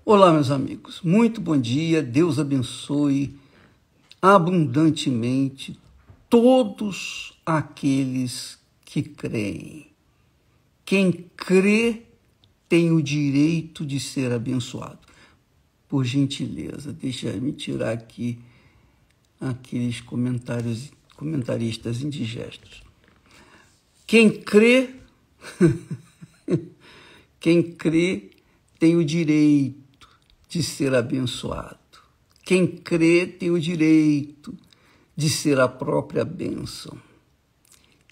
Olá, meus amigos, muito bom dia, Deus abençoe abundantemente todos aqueles que creem. Quem crê tem o direito de ser abençoado. Por gentileza, deixa eu me tirar aqui aqueles comentaristas indigestos. Quem crê, quem crê tem o direito de ser abençoado. Quem crê tem o direito de ser a própria bênção.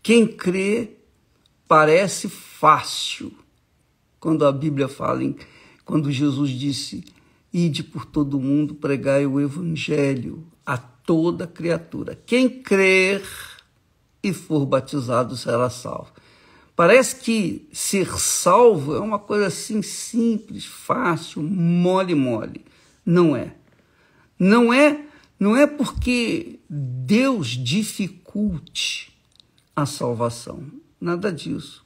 Quem crê parece fácil. Quando a Bíblia fala, quando Jesus disse, ide por todo mundo, pregai o evangelho a toda criatura. Quem crer e for batizado será salvo. Parece que ser salvo é uma coisa assim simples, fácil, mole. Não é. Não é porque Deus dificulte a salvação. Nada disso.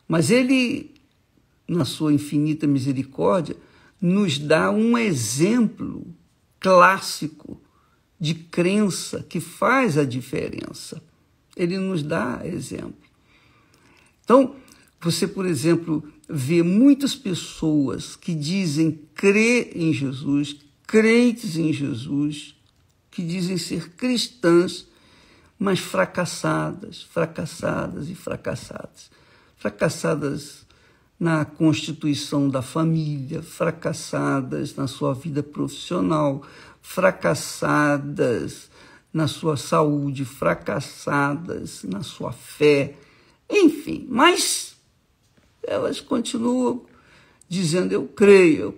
Mas Ele, na sua infinita misericórdia, nos dá um exemplo clássico de crença que faz a diferença. Ele nos dá exemplo. Então, você, por exemplo, vê muitas pessoas que dizem crer em Jesus, crentes em Jesus, que dizem ser cristãs, mas fracassadas. Fracassadas na constituição da família, fracassadas na sua vida profissional, fracassadas na sua saúde, fracassadas na sua fé. Enfim, mas elas continuam dizendo, eu creio.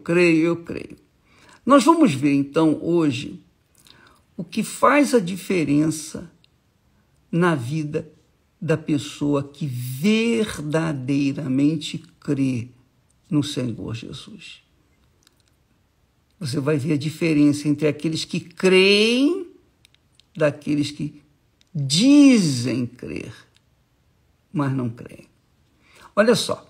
Nós vamos ver, então, hoje, o que faz a diferença na vida da pessoa que verdadeiramente crê no Senhor Jesus. Você vai ver a diferença entre aqueles que creem daqueles que dizem crer, mas não creem. Olha só,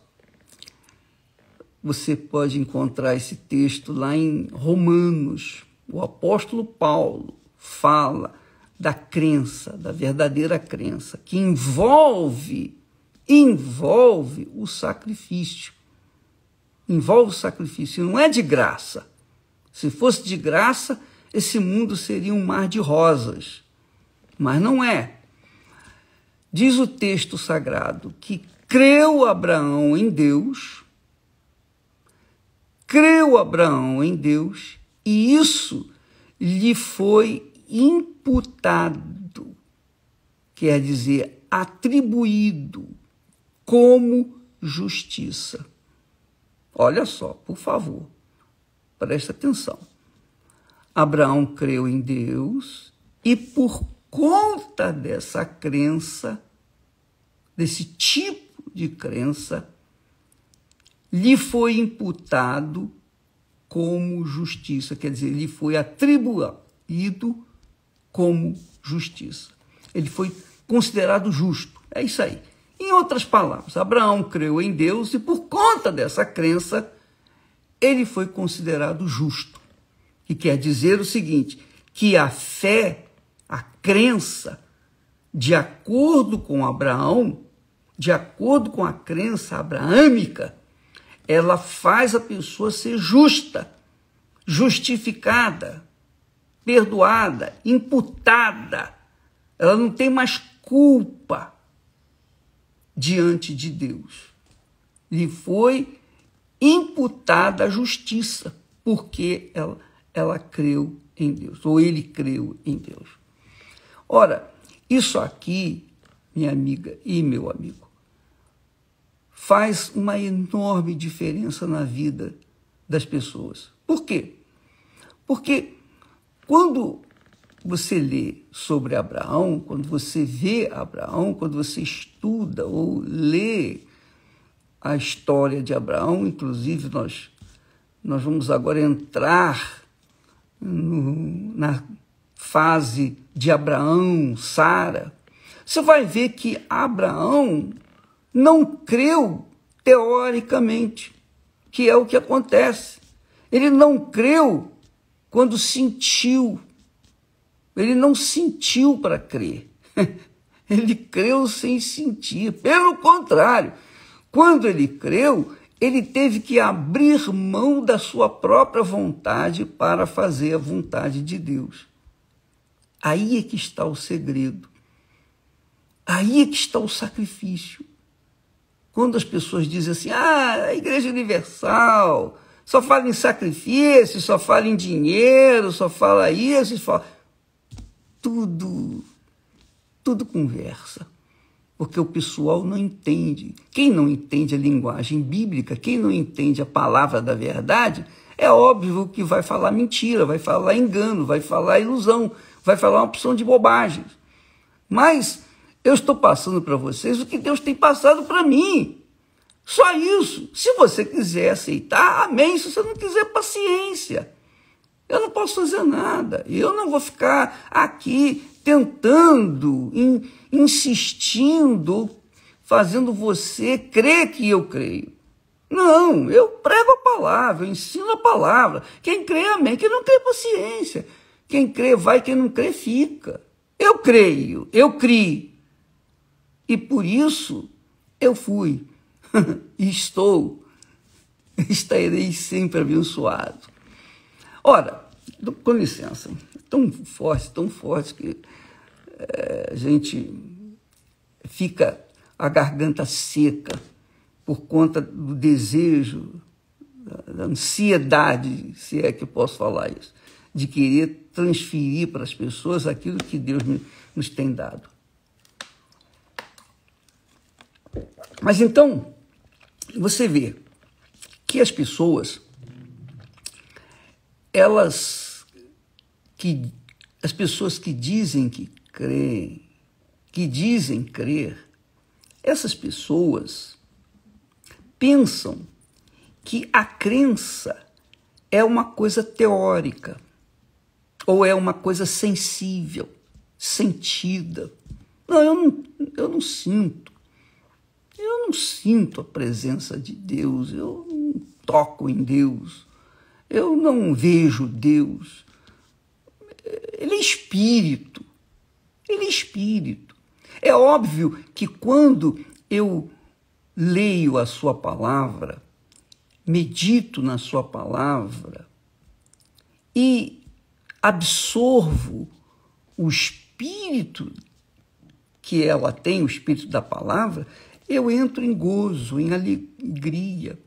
você pode encontrar esse texto lá em Romanos. O apóstolo Paulo fala da crença, da verdadeira crença, que envolve o sacrifício. Envolve o sacrifício, não é de graça. Se fosse de graça, esse mundo seria um mar de rosas, mas não é. Diz o texto sagrado que creu Abraão em Deus, e isso lhe foi imputado, quer dizer, atribuído como justiça. Olha só, por favor, presta atenção. Abraão creu em Deus e por conta dessa crença, desse tipo de crença, lhe foi imputado como justiça, quer dizer, lhe foi atribuído como justiça. Ele foi considerado justo, é isso aí. Em outras palavras, Abraão creu em Deus e por conta dessa crença, ele foi considerado justo. Que quer dizer o seguinte, que a fé, a crença, de acordo com Abraão, de acordo com a crença abraâmica, ela faz a pessoa ser justa, justificada, perdoada, imputada. Ela não tem mais culpa diante de Deus. Lhe foi imputada a justiça, porque ela creu em Deus, ou ele creu em Deus. Ora, isso aqui, minha amiga e meu amigo, faz uma enorme diferença na vida das pessoas. Por quê? Porque quando você lê sobre Abraão, quando você vê Abraão, quando você estuda ou lê a história de Abraão, inclusive nós vamos agora entrar na fase de Abraão, Sara, você vai ver que Abraão não creu teoricamente, que é o que acontece. Ele não creu quando sentiu. Ele não sentiu para crer. Ele creu sem sentir. Pelo contrário, quando ele creu, ele teve que abrir mão da sua própria vontade para fazer a vontade de Deus. Aí é que está o segredo. Aí é que está o sacrifício. Quando as pessoas dizem assim, a Igreja Universal só fala em sacrifício, só fala em dinheiro, só fala isso, só fala... Tudo conversa. Porque o pessoal não entende. Quem não entende a linguagem bíblica, quem não entende a palavra da verdade, é óbvio que vai falar mentira, vai falar engano, vai falar ilusão, vai falar uma opção de bobagens. Mas eu estou passando para vocês o que Deus tem passado para mim. Só isso. Se você quiser aceitar, amém. Se você não quiser, paciência. Eu não posso fazer nada. Eu não vou ficar aqui tentando, insistindo, fazendo você crer que eu creio. Não, eu prego a palavra, eu ensino a palavra. Quem crê, amém. Quem não crê, paciência. Quem crê, vai. Quem não crê, fica. Eu creio, eu criei. E por isso eu fui. E estarei sempre abençoado. Ora, com licença, tão forte que a gente fica a garganta seca por conta do desejo, da ansiedade, se é que eu posso falar isso, de querer transferir para as pessoas aquilo que Deus nos tem dado. Mas então, você vê que as pessoas, as pessoas que dizem que creem, que dizem crer, essas pessoas pensam que a crença é uma coisa teórica, ou é uma coisa sensível, sentida. Não, eu não sinto. Eu não sinto a presença de Deus, eu não toco em Deus, eu não vejo Deus. Ele é espírito, ele é espírito. É óbvio que quando eu leio a sua palavra, medito na sua palavra e absorvo o espírito que ela tem, o espírito da palavra, eu entro em gozo, em alegria,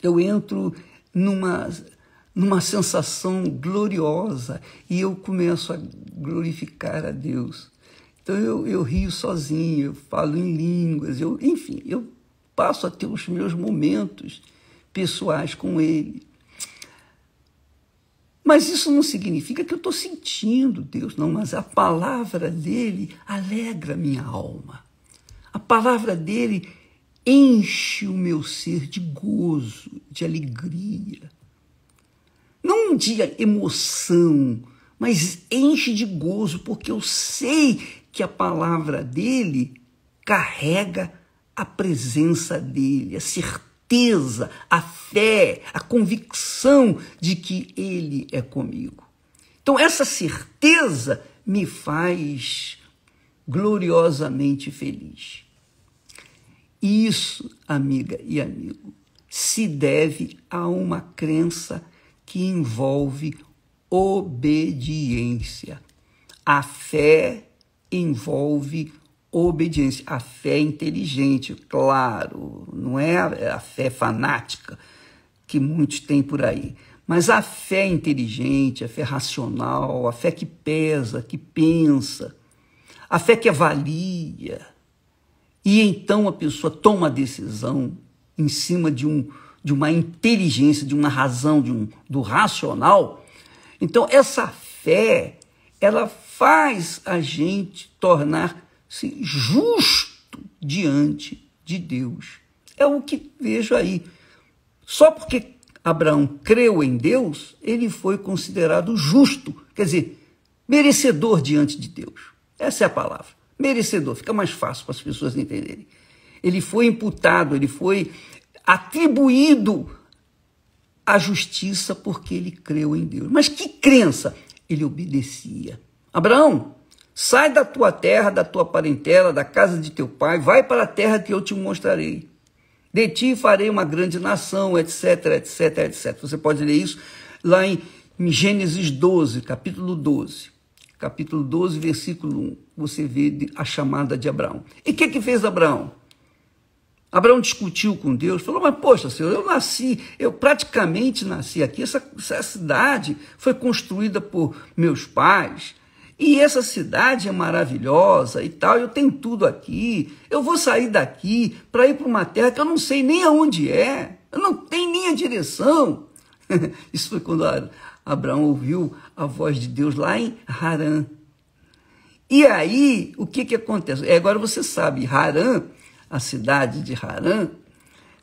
eu entro numa sensação gloriosa e eu começo a glorificar a Deus. Então eu rio sozinho, eu falo em línguas, enfim, eu passo a ter os meus momentos pessoais com Ele. Mas isso não significa que eu estou sentindo Deus, não, mas a palavra dele alegra minha alma. A palavra dele enche o meu ser de gozo, de alegria. Não de emoção, mas enche de gozo, porque eu sei que a palavra dele carrega a presença dele, a certeza, a fé, a convicção de que ele é comigo. Então, essa certeza me faz gloriosamente feliz. Isso, amiga e amigo, se deve a uma crença que envolve obediência. A fé envolve obediência. A fé inteligente, claro, não é a fé fanática que muitos têm por aí, mas a fé inteligente, a fé racional, a fé que pesa, que pensa, a fé que avalia. E então a pessoa toma a decisão em cima de uma inteligência, de uma razão, do racional. Então essa fé, ela faz a gente tornar-se justo diante de Deus. É o que vejo aí. Só porque Abraão creu em Deus, ele foi considerado justo, quer dizer, merecedor diante de Deus. Essa é a palavra. Merecedor, fica mais fácil para as pessoas entenderem. Ele foi imputado, ele foi atribuído a justiça porque ele creu em Deus. Mas que crença? Ele obedecia. Abraão, sai da tua terra, da tua parentela, da casa de teu pai, vai para a terra que eu te mostrarei. De ti farei uma grande nação, etc, etc, etc. Você pode ler isso lá em Gênesis 12, capítulo 12. Capítulo 12, versículo 1. Você vê a chamada de Abraão. E o que fez Abraão? Abraão discutiu com Deus, falou, mas poxa, Senhor, eu praticamente nasci aqui, essa cidade foi construída por meus pais, e essa cidade é maravilhosa e tal, eu tenho tudo aqui, eu vou sair daqui para ir para uma terra que eu não sei nem aonde é, eu não tenho nem a direção. Isso foi quando Abraão ouviu a voz de Deus lá em Harã. E aí, o que acontece? Agora você sabe, Harã, a cidade de Harã,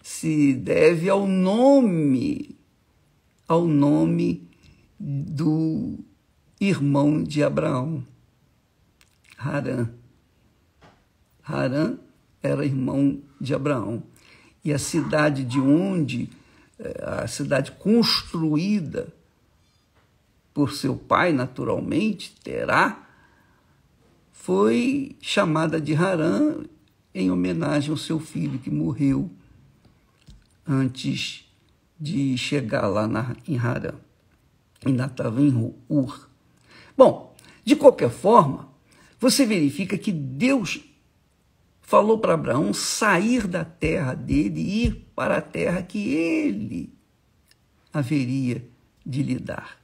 se deve ao nome do irmão de Abraão, Harã. Harã era irmão de Abraão. E a cidade a cidade construída por seu pai, naturalmente, Terá, foi chamada de Harã em homenagem ao seu filho que morreu antes de chegar lá em Harã. Ainda estava em Ur. Bom, de qualquer forma, você verifica que Deus falou para Abraão sair da terra dele e ir para a terra que ele haveria de lhe dar.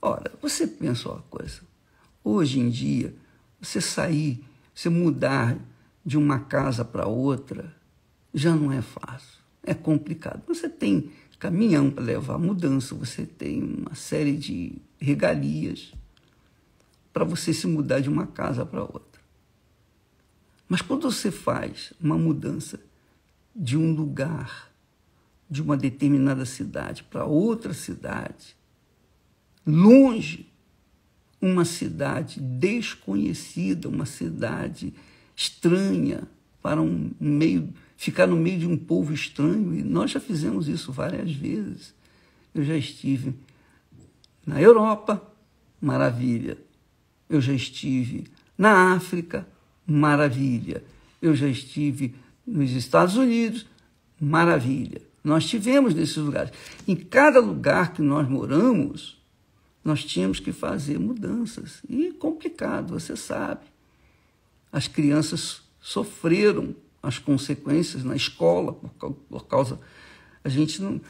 Ora, você pensa uma coisa, hoje em dia, você mudar de uma casa para outra, já não é fácil, é complicado. Você tem caminhão para levar mudança, você tem uma série de regalias para você se mudar de uma casa para outra. Mas quando você faz uma mudança de um lugar, de uma determinada cidade para outra cidade, longe, uma cidade desconhecida, uma cidade estranha, para ficar no meio de um povo estranho, e nós já fizemos isso várias vezes. Eu já estive na Europa, maravilha. Eu já estive na África, maravilha. Eu já estive nos Estados Unidos, maravilha. Nós estivemos nesses lugares. Em cada lugar que nós moramos, nós tínhamos que fazer mudanças. E complicado, você sabe. As crianças sofreram as consequências na escola por causa... A gente não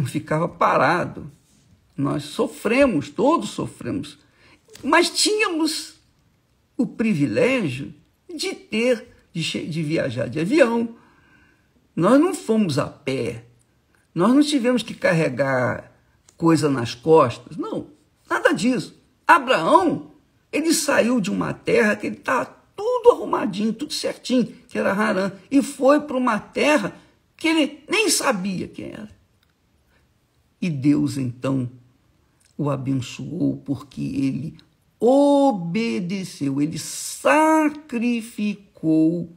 ficava parado. Nós sofremos, todos sofremos. Mas tínhamos o privilégio de viajar de avião. Nós não fomos a pé. Nós não tivemos que carregar coisa nas costas. Não, nada disso. Abraão, ele saiu de uma terra que ele estava tudo arrumadinho, tudo certinho, que era Harã, e foi para uma terra que ele nem sabia quem era. E Deus, então, o abençoou porque ele obedeceu, ele sacrificou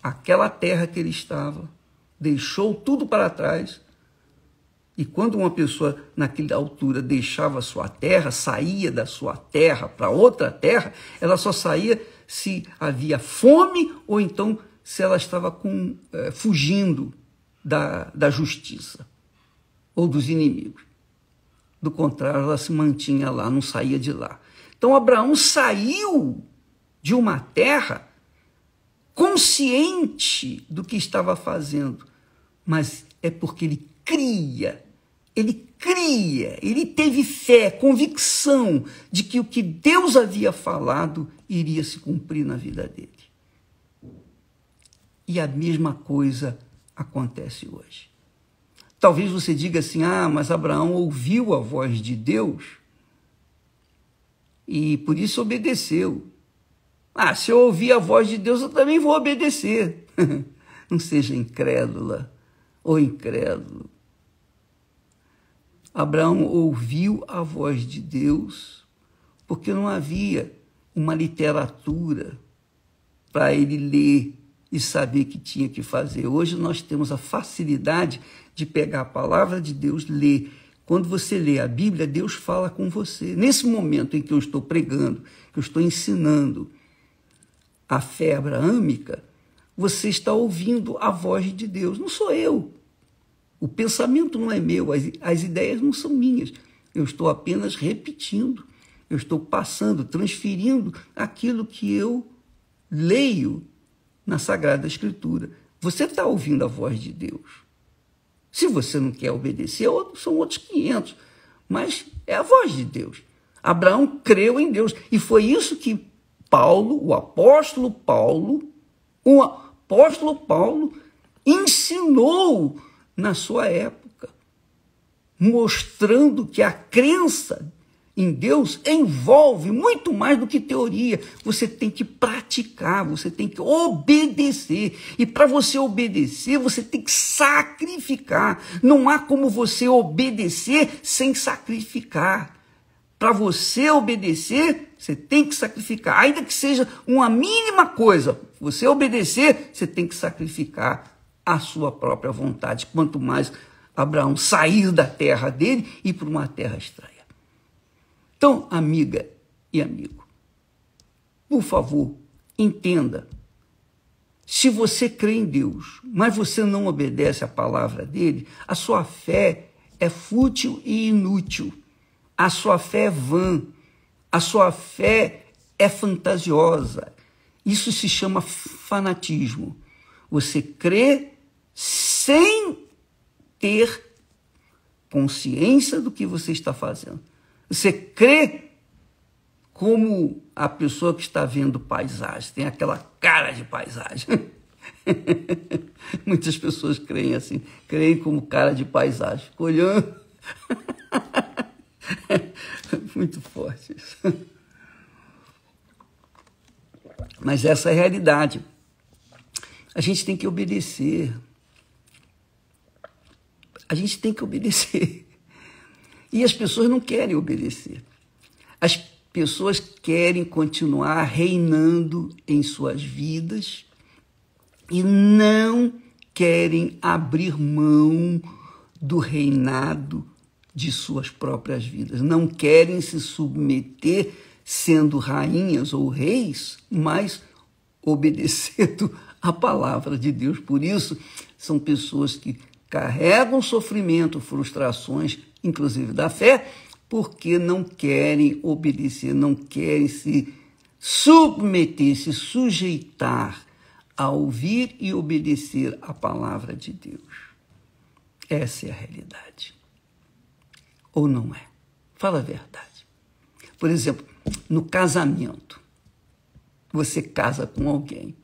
aquela terra que ele estava, deixou tudo para trás. E quando uma pessoa, naquela altura, deixava a sua terra, saía da sua terra para outra terra, ela só saía se havia fome ou então se ela estava fugindo da justiça ou dos inimigos. Do contrário, ela se mantinha lá, não saía de lá. Então, Abraão saiu de uma terra consciente do que estava fazendo, mas é porque ele cria, ele teve fé, convicção de que o que Deus havia falado iria se cumprir na vida dele. E a mesma coisa acontece hoje. Talvez você diga assim, mas Abraão ouviu a voz de Deus e por isso obedeceu. Se eu ouvir a voz de Deus, eu também vou obedecer. Não seja incrédula ou incrédulo. Abraão ouviu a voz de Deus porque não havia uma literatura para ele ler e saber que tinha que fazer. Hoje nós temos a facilidade de pegar a palavra de Deus, ler. Quando você lê a Bíblia, Deus fala com você. Nesse momento em que eu estou pregando, que eu estou ensinando a fé abraâmica, você está ouvindo a voz de Deus. Não sou eu. O pensamento não é meu, as ideias não são minhas. Eu estou apenas repetindo. Eu estou passando, transferindo aquilo que eu leio na Sagrada Escritura. Você está ouvindo a voz de Deus. Se você não quer obedecer, são outros 500. Mas é a voz de Deus. Abraão creu em Deus. E foi isso que o apóstolo Paulo, ensinou na sua época, mostrando que a crença em Deus envolve muito mais do que teoria. Você tem que praticar, você tem que obedecer. E para você obedecer, você tem que sacrificar. Não há como você obedecer sem sacrificar. Para você obedecer, você tem que sacrificar. Ainda que seja uma mínima coisa, você obedecer, você tem que sacrificar a sua própria vontade. Quanto mais Abraão sair da terra dele e ir para uma terra estranha. Então, amiga e amigo, por favor, entenda. Se você crê em Deus, mas você não obedece à palavra dele, a sua fé é fútil e inútil. A sua fé é vã. A sua fé é fantasiosa. Isso se chama fanatismo. Você crê sem ter consciência do que você está fazendo. Você crê como a pessoa que está vendo paisagem, tem aquela cara de paisagem. Muitas pessoas creem assim, creem como cara de paisagem, ficam olhando. Muito forte isso. Mas essa é a realidade. A gente tem que obedecer. A gente tem que obedecer. E as pessoas não querem obedecer. As pessoas querem continuar reinando em suas vidas e não querem abrir mão do reinado de suas próprias vidas. Não querem se submeter sendo rainhas ou reis, mas obedecendo a palavra de Deus. Por isso, são pessoas que carregam sofrimento, frustrações, inclusive da fé, porque não querem obedecer, não querem se submeter, se sujeitar a ouvir e obedecer a palavra de Deus. Essa é a realidade. Ou não é? Fala a verdade. Por exemplo, no casamento, você casa com alguém.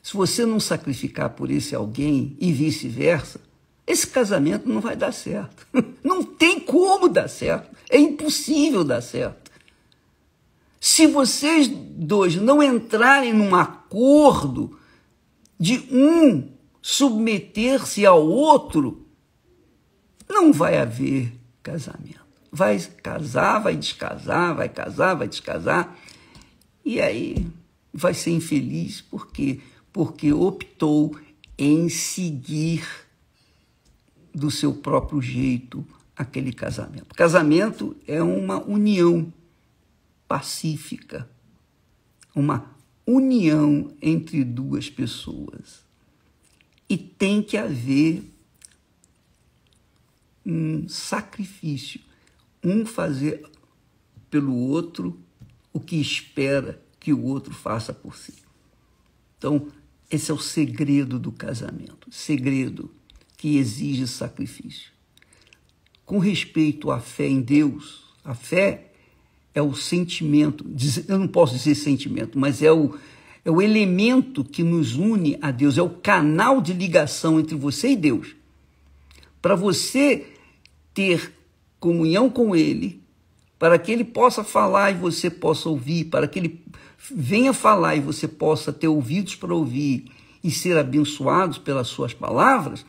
Se você não sacrificar por esse alguém e vice-versa, esse casamento não vai dar certo. Não tem como dar certo. É impossível dar certo. Se vocês dois não entrarem num acordo de um submeter-se ao outro, não vai haver casamento. Vai casar, vai descasar, vai casar, vai descasar. E aí vai ser infeliz. Por quê? Porque optou em seguir do seu próprio jeito aquele casamento. Casamento é uma união pacífica, uma união entre duas pessoas. E tem que haver um sacrifício, um fazer pelo outro o que espera que o outro faça por si. Então, esse é o segredo do casamento, segredo que exige sacrifício. Com respeito à fé em Deus, a fé é o sentimento, eu não posso dizer sentimento, mas é o elemento que nos une a Deus, é o canal de ligação entre você e Deus. Para você ter comunhão com Ele, para que Ele possa falar e você possa ouvir, para que Ele venha falar e você possa ter ouvidos para ouvir e ser abençoados pelas suas palavras,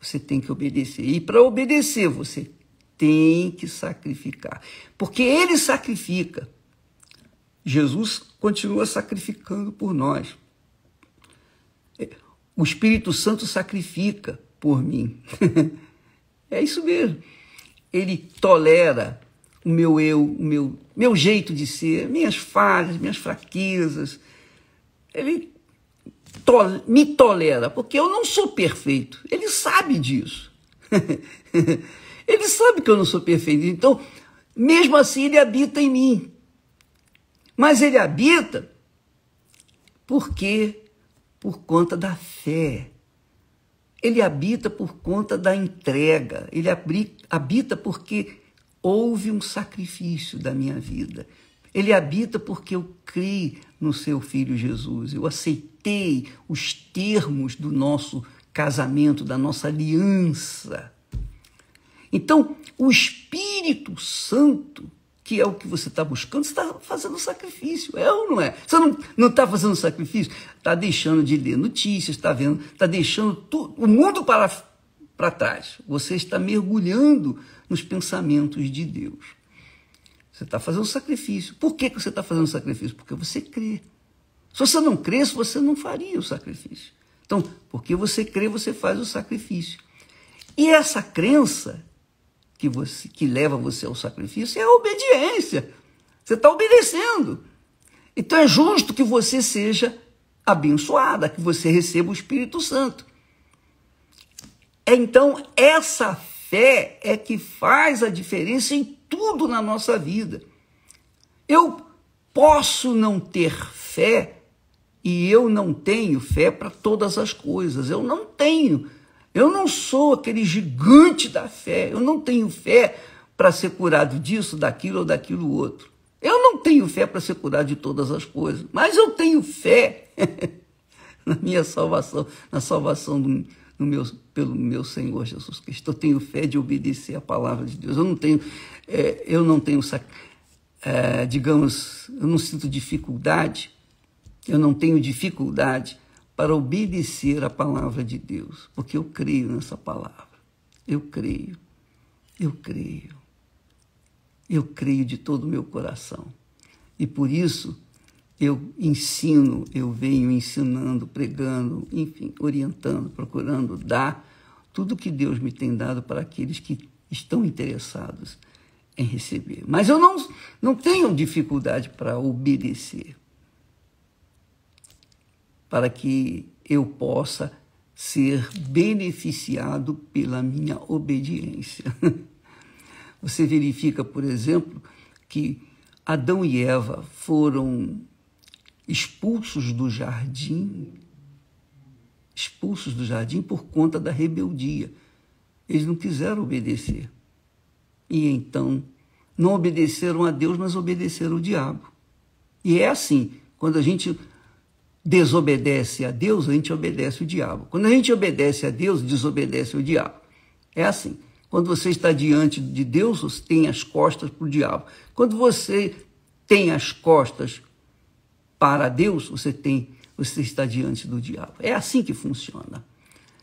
você tem que obedecer. E para obedecer, você tem que sacrificar. Porque Ele sacrifica. Jesus continua sacrificando por nós. O Espírito Santo sacrifica por mim. É isso mesmo. Ele tolera o meu eu, o meu jeito de ser, minhas falhas, minhas fraquezas. Ele me tolera, porque eu não sou perfeito. Ele sabe disso. Ele sabe que eu não sou perfeito. Então, mesmo assim, ele habita em mim. Mas ele habita porque por conta da fé. Ele habita por conta da entrega. Ele habita porque houve um sacrifício da minha vida. Ele habita porque eu criei no seu Filho Jesus. Eu aceitei os termos do nosso casamento, da nossa aliança. Então, o Espírito Santo, que é o que você está buscando, você está fazendo sacrifício, é ou não é? Você não está fazendo sacrifício? Está deixando de ler notícias, está deixando tudo, o mundo para trás. Você está mergulhando nos pensamentos de Deus. Você está fazendo sacrifício. Por que você está fazendo sacrifício? Porque você crê. Se você não cresce, você não faria o sacrifício. Então, porque você crê, você faz o sacrifício. E essa crença que leva você ao sacrifício é a obediência. Você está obedecendo. Então é justo que você seja abençoada, que você receba o Espírito Santo. Então, essa fé é que faz a diferença em tudo na nossa vida. Eu posso não ter fé e eu não tenho fé para todas as coisas. Eu não tenho. Eu não sou aquele gigante da fé. Eu não tenho fé para ser curado disso, daquilo ou daquilo outro. Eu não tenho fé para ser curado de todas as coisas. Mas eu tenho fé na minha salvação, na salvação pelo meu Senhor Jesus Cristo. Eu tenho fé de obedecer a palavra de Deus. Eu não tenho digamos, eu não sinto dificuldade, eu não tenho dificuldade para obedecer a palavra de Deus, porque eu creio nessa palavra. Eu creio de todo o meu coração. E por isso eu venho ensinando, pregando, enfim, orientando, procurando dar tudo que Deus me tem dado para aqueles que estão interessados em receber. Mas eu não tenho dificuldade para obedecer, para que eu possa ser beneficiado pela minha obediência. Você verifica, por exemplo, que Adão e Eva foram expulsos do jardim por conta da rebeldia. Eles não quiseram obedecer. E então, não obedeceram a Deus, mas obedeceram o diabo. E é assim, quando a gente desobedece a Deus, a gente obedece o diabo. Quando a gente obedece a Deus, desobedece o diabo. É assim. Quando você está diante de Deus, você tem as costas para o diabo. Quando você tem as costas para Deus, você está diante do diabo. É assim que funciona.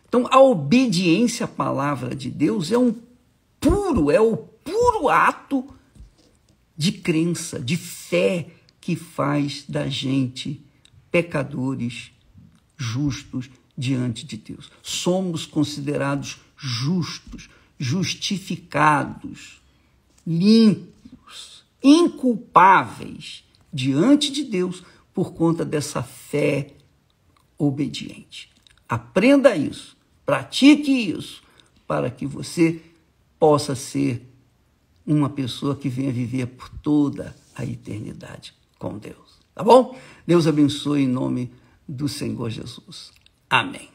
Então, a obediência à palavra de Deus é o puro ato de crença, de fé, que faz da gente pecadores justos diante de Deus. Somos considerados justos, justificados, limpos, inculpáveis diante de Deus por conta dessa fé obediente. Aprenda isso, pratique isso, para que você possa ser uma pessoa que venha viver por toda a eternidade com Deus. Tá bom? Deus abençoe em nome do Senhor Jesus. Amém.